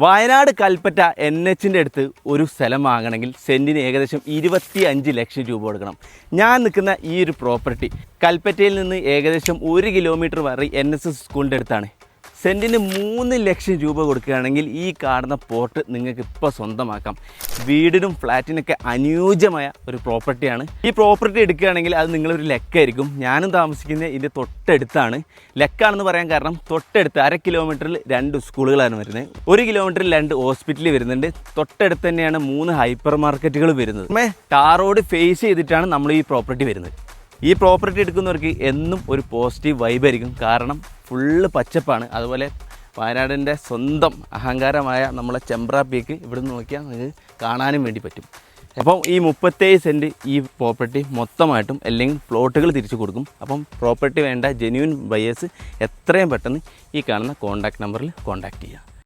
വയനാട് കൽപ്പറ്റ NHൻ്റെ അടുത്ത് ഒരു സ്ഥലം വാങ്ങണമെങ്കിൽ സെൻറ്റിന് ഏകദേശം 25 ലക്ഷം രൂപ കൊടുക്കണം. ഞാൻ നിൽക്കുന്ന ഈ ഒരു പ്രോപ്പർട്ടി കൽപ്പറ്റയിൽ നിന്ന് ഏകദേശം 1 കിലോമീറ്റർ വരെ NSS സ്കൂളിൻ്റെ അടുത്താണ്. സെൻറ്റിന് 3 ലക്ഷം രൂപ കൊടുക്കുകയാണെങ്കിൽ ഈ കാണുന്ന പ്ലോട്ട് നിങ്ങൾക്ക് ഇപ്പോൾ സ്വന്തമാക്കാം. വീടിനും ഫ്ലാറ്റിനൊക്കെ അനുയോജ്യമായ ഒരു പ്രോപ്പർട്ടിയാണ്. ഈ പ്രോപ്പർട്ടി എടുക്കുകയാണെങ്കിൽ അത് നിങ്ങളൊരു ലക്കായിരിക്കും. ഞാനും താമസിക്കുന്നത് ഇതിൻ്റെ തൊട്ടടുത്താണ്. ലക്കാണെന്ന് പറയാൻ കാരണം തൊട്ടടുത്ത് 1/2 കിലോമീറ്ററിൽ 2 സ്കൂളുകളാണ് വരുന്നത്. 1 കിലോമീറ്ററിൽ 2 ഹോസ്പിറ്റൽ വരുന്നുണ്ട്. തൊട്ടടുത്ത് തന്നെയാണ് 3 ഹൈപ്പർ മാർക്കറ്റുകൾ വരുന്നത്. ടാർ റോഡ് ഫേസ് ചെയ്തിട്ടാണ് നമ്മൾ ഈ പ്രോപ്പർട്ടി വരുന്നത്. ഈ പ്രോപ്പർട്ടി എടുക്കുന്നവർക്ക് എന്നും ഒരു പോസിറ്റീവ് വൈബായിരിക്കും. കാരണം ഫുള്ള് പച്ചപ്പാണ്. അതുപോലെ വയനാടിൻ്റെ സ്വന്തം അഹങ്കാരമായ നമ്മളെ ചെമ്പ്ര പീക്ക് ഇവിടെ നിന്ന് നോക്കിയാൽ നിങ്ങൾക്ക് കാണാനും വേണ്ടി പറ്റും. അപ്പം ഈ 37 സെൻറ്റ് ഈ പ്രോപ്പർട്ടി മൊത്തമായിട്ടും അല്ലെങ്കിൽ പ്ലോട്ടുകൾ തിരിച്ചു കൊടുക്കും. അപ്പം പ്രോപ്പർട്ടി വേണ്ട ജെന്യൂൻ ബയേഴ്സ് എത്രയും പെട്ടെന്ന് ഈ കാണുന്ന കോൺടാക്റ്റ് നമ്പറിൽ കോൺടാക്റ്റ് ചെയ്യുക.